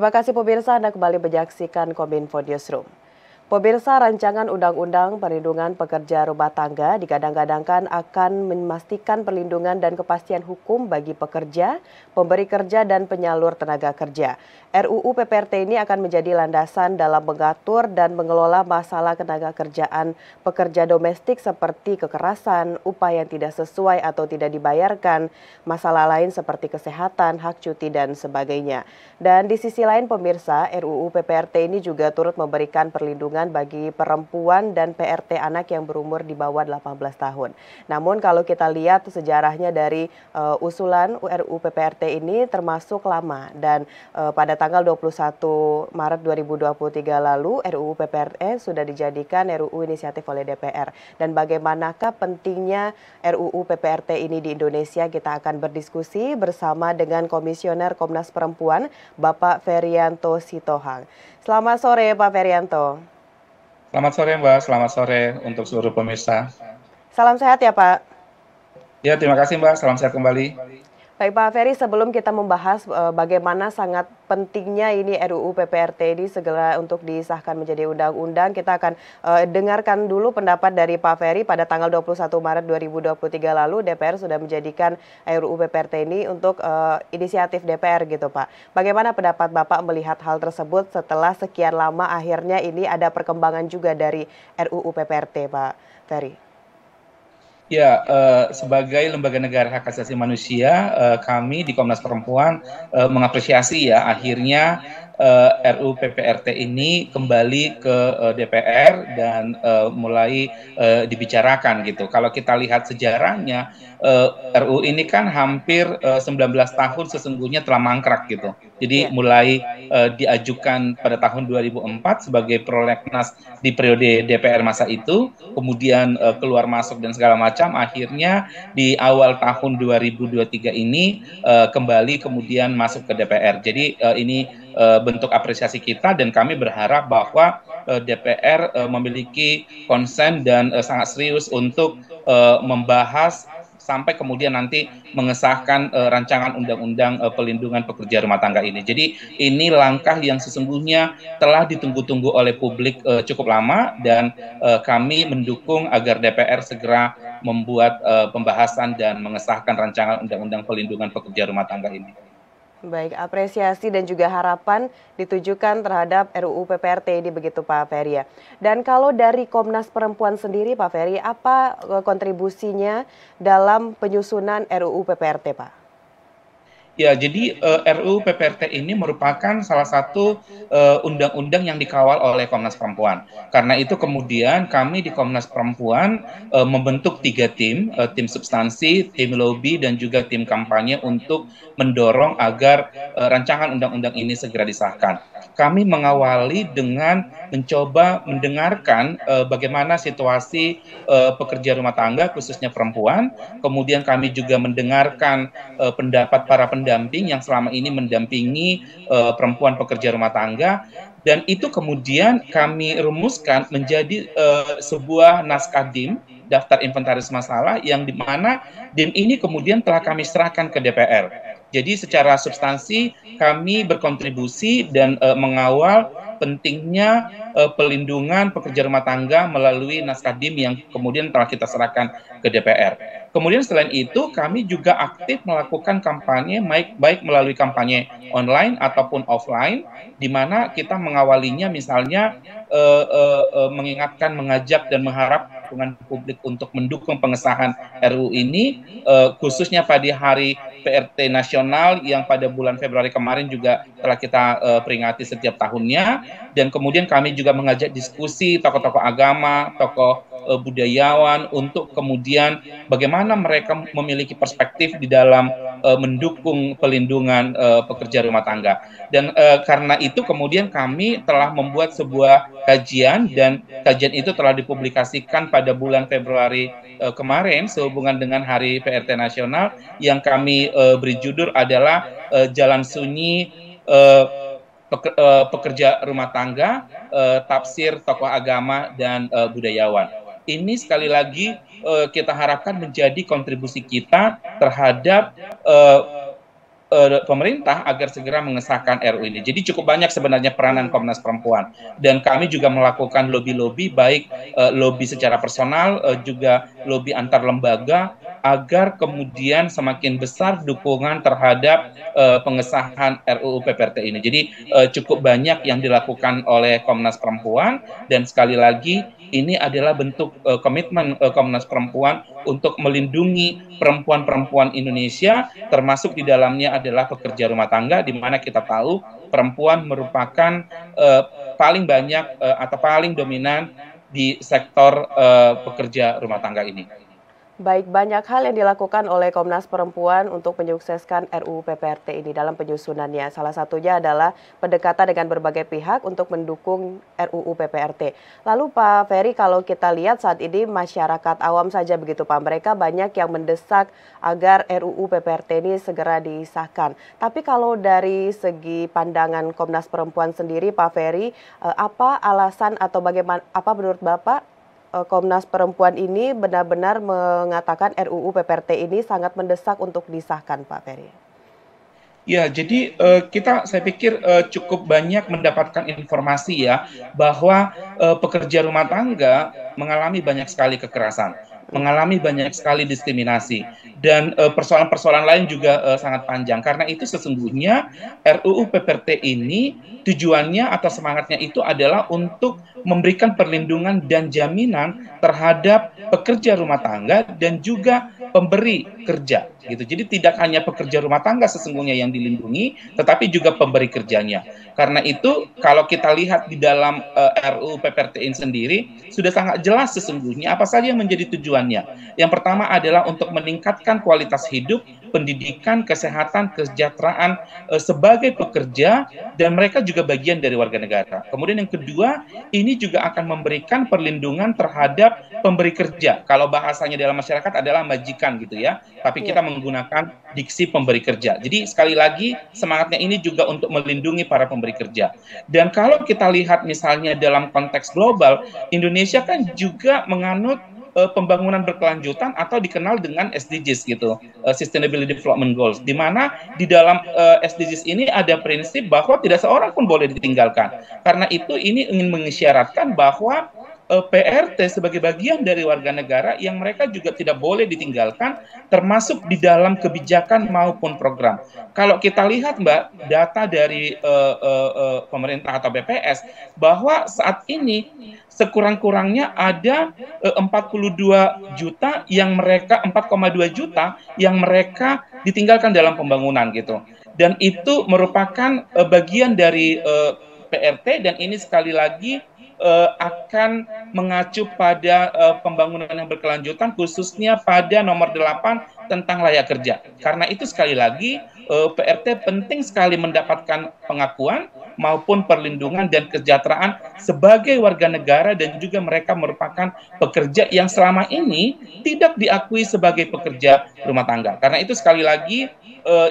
Terima kasih pemirsa, Anda kembali menyaksikan Kominfo Newsroom. Pemirsa, rancangan Undang-Undang Perlindungan Pekerja Rumah Tangga digadang-gadangkan akan memastikan perlindungan dan kepastian hukum bagi pekerja, pemberi kerja, dan penyalur tenaga kerja. RUU PPRT ini akan menjadi landasan dalam mengatur dan mengelola masalah tenaga kerjaan pekerja domestik seperti kekerasan, upah yang tidak sesuai atau tidak dibayarkan, masalah lain seperti kesehatan, hak cuti, dan sebagainya. Dan di sisi lain pemirsa, RUU PPRT ini juga turut memberikan perlindungan bagi perempuan dan PRT anak yang berumur di bawah 18 tahun. Namun kalau kita lihat sejarahnya dari usulan RUU PPRT ini termasuk lama dan pada tanggal 21 Maret 2023 lalu RUU PPRT sudah dijadikan RUU inisiatif oleh DPR. Dan bagaimanakah pentingnya RUU PPRT ini di Indonesia, kita akan berdiskusi bersama dengan Komisioner Komnas Perempuan Bapak Ferianto Sitohang. Selamat sore Pak Ferianto. Selamat sore Mbak, selamat sore untuk seluruh pemirsa. Salam sehat ya Pak. Ya, terima kasih Mbak, salam sehat kembali. Baik Pak Ferry, sebelum kita membahas bagaimana sangat pentingnya ini RUU PPRT ini segera untuk disahkan menjadi undang-undang, kita akan dengarkan dulu pendapat dari Pak Ferry. Pada tanggal 21 Maret 2023 lalu DPR sudah menjadikan RUU PPRT ini untuk inisiatif DPR gitu Pak. Bagaimana pendapat Bapak melihat hal tersebut setelah sekian lama akhirnya ini ada perkembangan juga dari RUU PPRT Pak Ferry? Ya, sebagai lembaga negara hak asasi manusia, kami di Komnas Perempuan mengapresiasi ya akhirnya RUU PPRT ini kembali ke DPR dan mulai dibicarakan gitu. Kalau kita lihat sejarahnya, RUU ini kan hampir 19 tahun sesungguhnya telah mangkrak gitu. Jadi mulai diajukan pada tahun 2004 sebagai prolegnas di periode DPR masa itu, kemudian keluar masuk dan segala macam, akhirnya di awal tahun 2023 ini kembali kemudian masuk ke DPR. Jadi ini bentuk apresiasi kita dan kami berharap bahwa DPR memiliki konsen dan sangat serius untuk membahas sampai kemudian nanti mengesahkan rancangan undang-undang pelindungan pekerja rumah tangga ini. Jadi ini langkah yang sesungguhnya telah ditunggu-tunggu oleh publik cukup lama dan kami mendukung agar DPR segera membuat pembahasan dan mengesahkan rancangan undang-undang pelindungan pekerja rumah tangga ini. Baik, apresiasi dan juga harapan ditujukan terhadap RUU PPRT ini begitu Pak Ferry ya. Dan kalau dari Komnas Perempuan sendiri Pak Ferry, apa kontribusinya dalam penyusunan RUU PPRT Pak? Ya, jadi RUU PPRT ini merupakan salah satu undang-undang yang dikawal oleh Komnas Perempuan. Karena itu kemudian kami di Komnas Perempuan membentuk 3 tim, tim substansi, tim lobby, dan juga tim kampanye untuk mendorong agar rancangan undang-undang ini segera disahkan. Kami mengawali dengan mencoba mendengarkan bagaimana situasi pekerja rumah tangga, khususnya perempuan. Kemudian kami juga mendengarkan pendapat para pendamping yang selama ini mendampingi perempuan pekerja rumah tangga, dan itu kemudian kami rumuskan menjadi sebuah naskah DIM, daftar inventaris masalah, yang dimana DIM ini kemudian telah kami serahkan ke DPR. Jadi secara substansi kami berkontribusi dan mengawal pentingnya pelindungan pekerja rumah tangga melalui naskah DIM yang kemudian telah kita serahkan ke DPR. Kemudian selain itu kami juga aktif melakukan kampanye baik melalui kampanye online ataupun offline, di mana kita mengawalinya misalnya mengingatkan, mengajak dan mengharap dukungan publik untuk mendukung pengesahan RUU ini, khususnya pada hari PRT nasional yang pada bulan Februari kemarin juga telah kita peringati setiap tahunnya. Dan kemudian kami juga mengajak diskusi tokoh-tokoh agama, tokoh budayawan untuk kemudian bagaimana mereka memiliki perspektif di dalam mendukung pelindungan pekerja rumah tangga. Dan karena itu kemudian kami telah membuat sebuah kajian, dan kajian itu telah dipublikasikan pada bulan Februari kemarin sehubungan dengan Hari PRT Nasional, yang kami beri judul adalah Jalan Sunyi Pekerja Rumah Tangga, Tafsir Tokoh Agama dan Budayawan. Ini sekali lagi kita harapkan menjadi kontribusi kita terhadap pemerintah agar segera mengesahkan RUU ini. Jadi cukup banyak sebenarnya peranan Komnas Perempuan, dan kami juga melakukan lobby-lobby, baik lobby secara personal, juga lobby antar lembaga, agar kemudian semakin besar dukungan terhadap pengesahan RUU PPRT ini. Jadi cukup banyak yang dilakukan oleh Komnas Perempuan, dan sekali lagi ini adalah bentuk komitmen Komnas Perempuan untuk melindungi perempuan-perempuan Indonesia, termasuk di dalamnya adalah pekerja rumah tangga, di mana kita tahu perempuan merupakan paling banyak atau paling dominan di sektor pekerja rumah tangga ini. Baik, banyak hal yang dilakukan oleh Komnas Perempuan untuk menyukseskan RUU PPRT ini dalam penyusunannya. Salah satunya adalah pendekatan dengan berbagai pihak untuk mendukung RUU PPRT. Lalu Pak Ferry, kalau kita lihat saat ini masyarakat awam saja begitu Pak, mereka banyak yang mendesak agar RUU PPRT ini segera disahkan. Tapi kalau dari segi pandangan Komnas Perempuan sendiri Pak Ferry, apa alasan atau bagaimana, apa menurut Bapak Komnas Perempuan ini benar-benar mengatakan RUU PPRT ini sangat mendesak untuk disahkan, Pak Ferry? Ya, jadi saya pikir cukup banyak mendapatkan informasi ya, bahwa pekerja rumah tangga mengalami banyak sekali kekerasan, mengalami banyak sekali diskriminasi, dan persoalan-persoalan lain juga sangat panjang. Karena itu sesungguhnya RUU PPRT ini tujuannya atau semangatnya itu adalah untuk memberikan perlindungan dan jaminan terhadap pekerja rumah tangga dan juga pemberi kerja gitu. Jadi tidak hanya pekerja rumah tangga sesungguhnya yang dilindungi, tetapi juga pemberi kerjanya. Karena itu kalau kita lihat di dalam RUU PPRT ini sendiri sudah sangat jelas sesungguhnya apa saja yang menjadi tujuannya. Yang pertama adalah untuk meningkatkan kualitas hidup, pendidikan, kesehatan, kesejahteraan sebagai pekerja, dan mereka juga bagian dari warga negara. Kemudian yang kedua, ini juga akan memberikan perlindungan terhadap pemberi kerja. Kalau bahasanya dalam masyarakat adalah majikan gitu ya, tapi kita menggunakan diksi pemberi kerja. Jadi sekali lagi semangatnya ini juga untuk melindungi para pemberi kerja. Dan kalau kita lihat misalnya dalam konteks global, Indonesia kan juga menganut pembangunan berkelanjutan atau dikenal dengan SDGs gitu, Sustainable Development Goals, di mana di dalam SDGs ini ada prinsip bahwa tidak seorang pun boleh ditinggalkan. Karena itu ini ingin mengisyaratkan bahwa PRT sebagai bagian dari warga negara yang mereka juga tidak boleh ditinggalkan, termasuk di dalam kebijakan maupun program. Kalau kita lihat Mbak, data dari pemerintah atau BPS, bahwa saat ini sekurang-kurangnya ada 42 juta yang mereka 4,2 juta yang mereka ditinggalkan dalam pembangunan gitu. Dan itu merupakan bagian dari PRT, dan ini sekali lagi akan mengacu pada pembangunan yang berkelanjutan, khususnya pada nomor 8 tentang layak kerja. Karena itu sekali lagi PRT penting sekali mendapatkan pengakuan maupun perlindungan dan kesejahteraan sebagai warga negara, dan juga mereka merupakan pekerja yang selama ini tidak diakui sebagai pekerja rumah tangga. Karena itu sekali lagi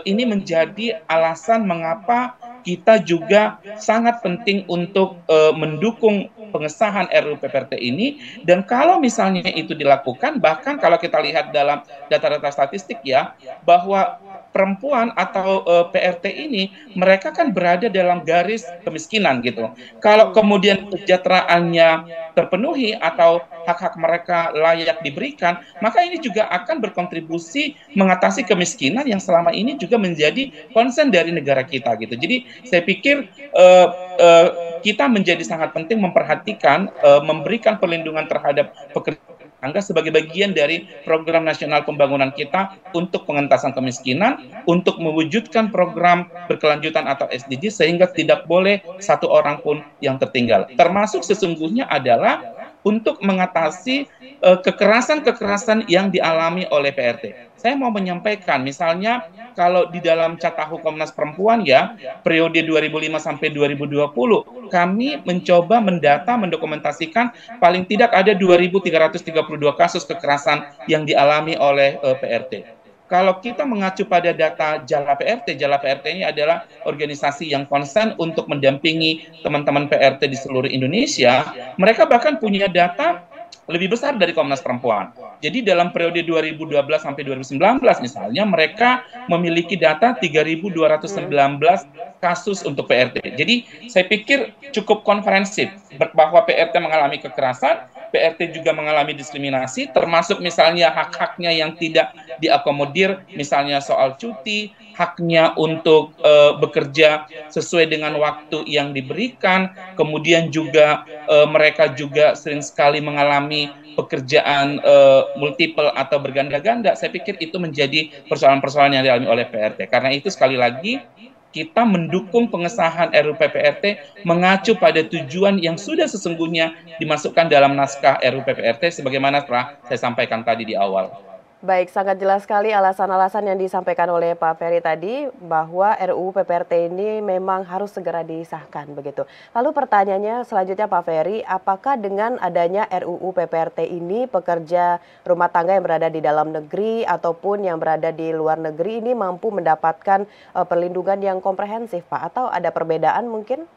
ini menjadi alasan mengapa kita juga sangat penting untuk mendukung pengesahan RUU PPRT ini. Dan kalau misalnya itu dilakukan, bahkan kalau kita lihat dalam data-data statistik ya, bahwa perempuan atau PRT ini mereka kan berada dalam garis kemiskinan gitu. Kalau kemudian kesejahteraannya terpenuhi atau hak-hak mereka layak diberikan, maka ini juga akan berkontribusi mengatasi kemiskinan yang selama ini juga menjadi concern dari negara kita gitu. Jadi saya pikir kita menjadi sangat penting memperhatikan, memberikan perlindungan terhadap pekerja tangga sebagai bagian dari program nasional pembangunan kita untuk pengentasan kemiskinan, untuk mewujudkan program berkelanjutan atau SDG, sehingga tidak boleh satu orang pun yang tertinggal. Termasuk sesungguhnya adalah untuk mengatasi kekerasan-kekerasan yang dialami oleh PRT. Saya mau menyampaikan, misalnya kalau di dalam Catahu Komnas Perempuan ya, periode 2005 sampai 2020, kami mencoba mendata, mendokumentasikan paling tidak ada 2.332 kasus kekerasan yang dialami oleh PRT. Kalau kita mengacu pada data Jala PRT ini adalah organisasi yang konsen untuk mendampingi teman-teman PRT di seluruh Indonesia. Mereka bahkan punya data lebih besar dari Komnas Perempuan. Jadi dalam periode 2012 sampai 2019 misalnya mereka memiliki data 3.219 kasus untuk PRT. Jadi saya pikir cukup komprehensif bahwa PRT mengalami kekerasan, PRT juga mengalami diskriminasi, termasuk misalnya hak-haknya yang tidak diakomodir, misalnya soal cuti, haknya untuk bekerja sesuai dengan waktu yang diberikan, kemudian juga mereka juga sering sekali mengalami pekerjaan multiple atau berganda-ganda. Saya pikir itu menjadi persoalan-persoalan yang dialami oleh PRT. Karena itu sekali lagi kita mendukung pengesahan RUU PPRT mengacu pada tujuan yang sudah sesungguhnya dimasukkan dalam naskah RUU PPRT sebagaimana telah saya sampaikan tadi di awal. Baik, sangat jelas sekali alasan-alasan yang disampaikan oleh Pak Ferry tadi bahwa RUU PPRT ini memang harus segera disahkan begitu. Lalu pertanyaannya selanjutnya Pak Ferry, apakah dengan adanya RUU PPRT ini pekerja rumah tangga yang berada di dalam negeri ataupun yang berada di luar negeri ini mampu mendapatkan perlindungan yang komprehensif Pak? Atau ada perbedaan mungkin?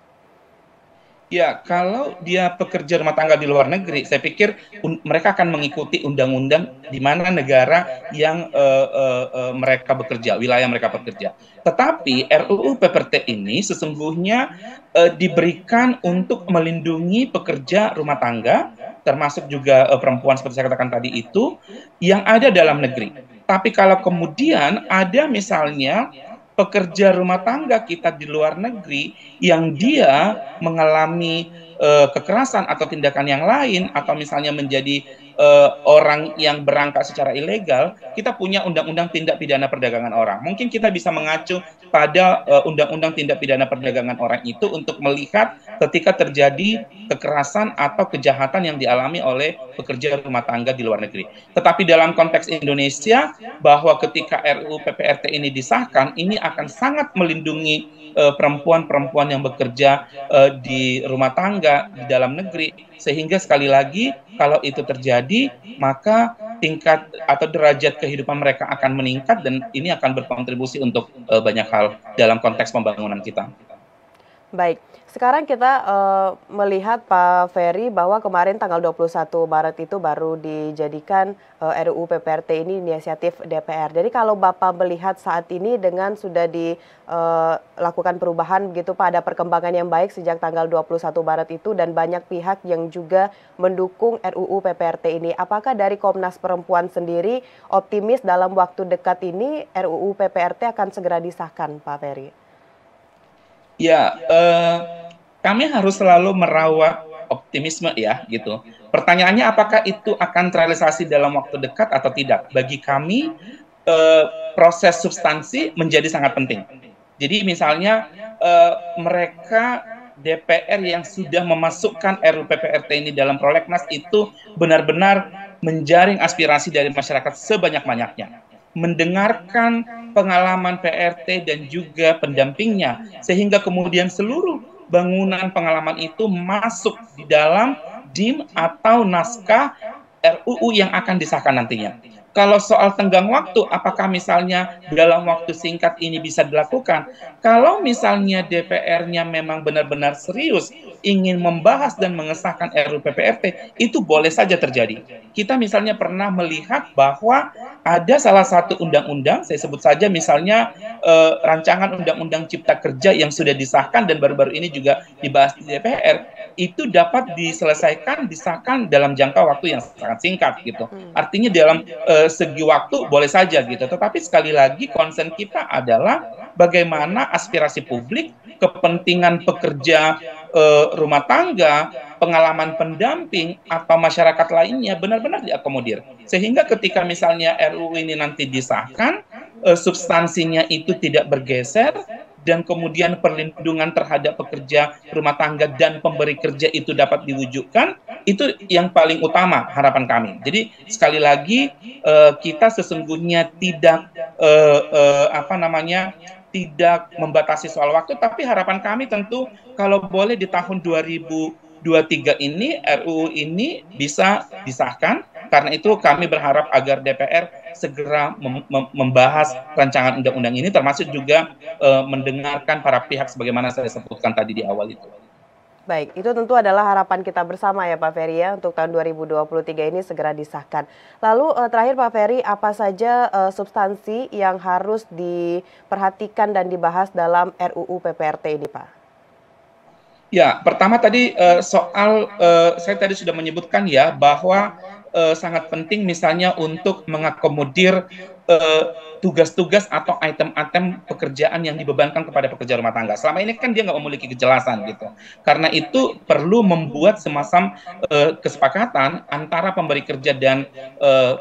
Ya, kalau dia pekerja rumah tangga di luar negeri, saya pikir mereka akan mengikuti undang-undang di mana negara yang mereka bekerja, wilayah mereka bekerja. Tetapi RUU PPRT ini sesungguhnya diberikan untuk melindungi pekerja rumah tangga, termasuk juga perempuan seperti saya katakan tadi itu, yang ada dalam negeri. Tapi kalau kemudian ada misalnya pekerja rumah tangga kita di luar negeri yang dia mengalami kekerasan atau tindakan yang lain atau misalnya menjadi orang yang berangkat secara ilegal, kita punya undang-undang tindak pidana perdagangan orang. Mungkin kita bisa mengacu pada undang-undang tindak pidana perdagangan orang itu untuk melihat ketika terjadi kekerasan atau kejahatan yang dialami oleh pekerja rumah tangga di luar negeri. Tetapi dalam konteks Indonesia, bahwa ketika RUU PPRT ini disahkan, ini akan sangat melindungi perempuan-perempuan yang bekerja di rumah tangga di dalam negeri, sehingga sekali lagi kalau itu terjadi maka tingkat atau derajat kehidupan mereka akan meningkat dan ini akan berkontribusi untuk banyak hal dalam konteks pembangunan kita. Baik, sekarang kita melihat Pak Ferry bahwa kemarin tanggal 21 Maret itu baru dijadikan RUU PPRT ini inisiatif DPR. Jadi kalau Bapak melihat saat ini dengan sudah dilakukan perubahan begitu Pak, ada perkembangan yang baik sejak tanggal 21 Maret itu dan banyak pihak yang juga mendukung RUU PPRT ini. Apakah dari Komnas Perempuan sendiri optimis dalam waktu dekat ini RUU PPRT akan segera disahkan Pak Ferry? Ya, kami harus selalu merawat optimisme ya, gitu. Pertanyaannya apakah itu akan terrealisasi dalam waktu dekat atau tidak? Bagi kami, proses substansi menjadi sangat penting. Jadi misalnya mereka DPR yang sudah memasukkan RUU PPRT ini dalam prolegnas itu benar-benar menjaring aspirasi dari masyarakat sebanyak-banyaknya, mendengarkan pengalaman PRT dan juga pendampingnya, sehingga kemudian seluruh bangunan pengalaman itu masuk di dalam DIM atau naskah RUU yang akan disahkan nantinya. Kalau soal tenggang waktu, apakah misalnya dalam waktu singkat ini bisa dilakukan? Kalau misalnya DPR-nya memang benar-benar serius ingin membahas dan mengesahkan RUU PPRT, itu boleh saja terjadi. Kita misalnya pernah melihat bahwa ada salah satu undang-undang, saya sebut saja misalnya rancangan undang-undang Cipta Kerja yang sudah disahkan dan baru-baru ini juga dibahas di DPR, itu dapat diselesaikan, disahkan dalam jangka waktu yang sangat singkat gitu. Artinya dalam segi waktu boleh saja gitu. Tetapi sekali lagi concern kita adalah bagaimana aspirasi publik, kepentingan pekerja rumah tangga, pengalaman pendamping atau masyarakat lainnya benar-benar diakomodir. Sehingga ketika misalnya RUU ini nanti disahkan, substansinya itu tidak bergeser dan kemudian perlindungan terhadap pekerja rumah tangga dan pemberi kerja itu dapat diwujudkan, itu yang paling utama harapan kami. Jadi sekali lagi kita sesungguhnya tidak tidak membatasi soal waktu, tapi harapan kami tentu kalau boleh di tahun 2023 ini RUU ini bisa disahkan. Karena itu kami berharap agar DPR segera membahas rancangan undang-undang ini, termasuk juga mendengarkan para pihak sebagaimana saya sebutkan tadi di awal itu. Baik, itu tentu adalah harapan kita bersama ya Pak Ferry ya untuk tahun 2023 ini segera disahkan. Lalu terakhir Pak Ferry, apa saja substansi yang harus diperhatikan dan dibahas dalam RUU PPRT ini Pak? Ya, pertama tadi soal saya tadi sudah menyebutkan ya bahwa sangat penting misalnya untuk mengakomodir tugas-tugas atau item-item pekerjaan yang dibebankan kepada pekerja rumah tangga. Selama ini kan dia nggak memiliki kejelasan gitu. Karena itu perlu membuat semacam kesepakatan antara pemberi kerja dan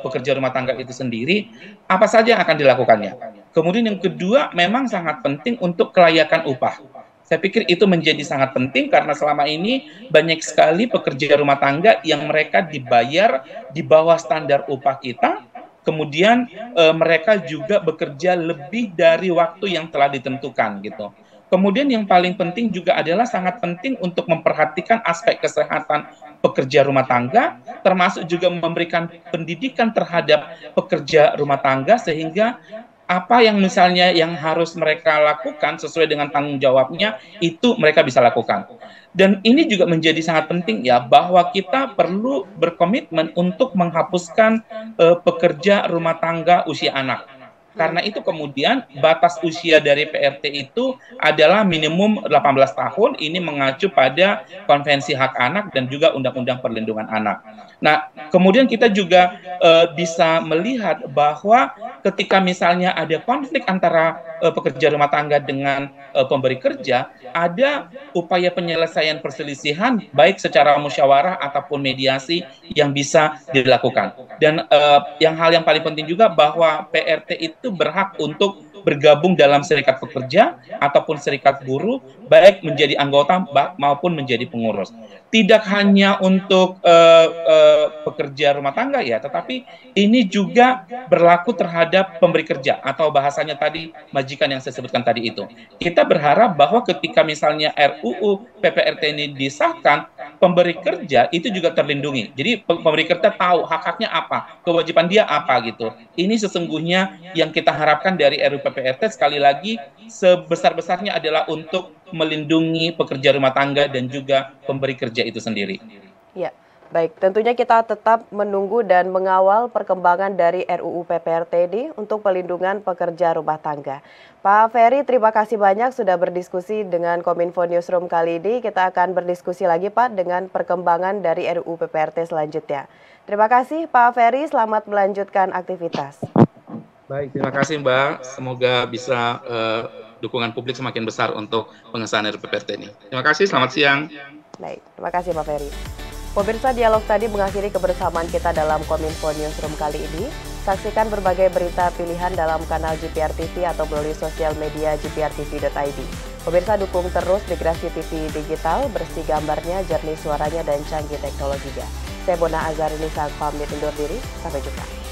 pekerja rumah tangga itu sendiri, apa saja yang akan dilakukannya. Kemudian yang kedua, memang sangat penting untuk kelayakan upah. Saya pikir itu menjadi sangat penting karena selama ini banyak sekali pekerja rumah tangga yang mereka dibayar di bawah standar upah kita, kemudian mereka juga bekerja lebih dari waktu yang telah ditentukan gitu. Kemudian yang paling penting juga adalah sangat penting untuk memperhatikan aspek kesehatan pekerja rumah tangga, termasuk juga memberikan pendidikan terhadap pekerja rumah tangga sehingga apa yang misalnya yang harus mereka lakukan sesuai dengan tanggung jawabnya itu mereka bisa lakukan. Dan ini juga menjadi sangat penting ya bahwa kita perlu berkomitmen untuk menghapuskan pekerja rumah tangga usia anak. Karena itu kemudian batas usia dari PRT itu adalah minimum 18 tahun, ini mengacu pada Konvensi Hak Anak dan juga Undang-Undang Perlindungan Anak. Nah, kemudian kita juga bisa melihat bahwa ketika misalnya ada konflik antara pekerja rumah tangga dengan pemberi kerja, ada upaya penyelesaian perselisihan baik secara musyawarah ataupun mediasi yang bisa dilakukan. Dan hal yang paling penting juga bahwa PRT itu berhak untuk bergabung dalam serikat pekerja ataupun serikat buruh, baik menjadi anggota maupun menjadi pengurus. Tidak hanya untuk pekerja rumah tangga ya, tetapi ini juga berlaku terhadap pemberi kerja atau bahasanya tadi majikan yang saya sebutkan tadi itu. Kita berharap bahwa ketika misalnya RUU PPRT ini disahkan, pemberi kerja itu juga terlindungi. Jadi pemberi kerja tahu hak-haknya apa, kewajiban dia apa gitu. Ini sesungguhnya yang kita harapkan dari RUU PPRT sekali lagi sebesar-besarnya adalah untuk melindungi pekerja rumah tangga dan juga pemberi kerja itu sendiri. Ya, baik. Tentunya kita tetap menunggu dan mengawal perkembangan dari RUU PPRT ini untuk pelindungan pekerja rumah tangga. Pak Ferry, terima kasih banyak sudah berdiskusi dengan Kominfo Newsroom kali ini. Kita akan berdiskusi lagi Pak dengan perkembangan dari RUU PPRT selanjutnya. Terima kasih Pak Ferry, selamat melanjutkan aktivitas. Baik, terima kasih Mbak. Semoga bisa dukungan publik semakin besar untuk pengesahan RUU PPRT ini. Terima kasih, selamat siang. Baik, terima kasih Pak Ferry. Pemirsa, dialog tadi mengakhiri kebersamaan kita dalam Kominfo Newsroom kali ini. Saksikan berbagai berita pilihan dalam kanal GPR TV atau melalui sosial media gprtv.id. Pemirsa, dukung terus Migrasi TV Digital, bersih gambarnya, jernih suaranya, dan canggih teknologinya. Saya Bona Azarini, pamit undur diri. Sampai jumpa.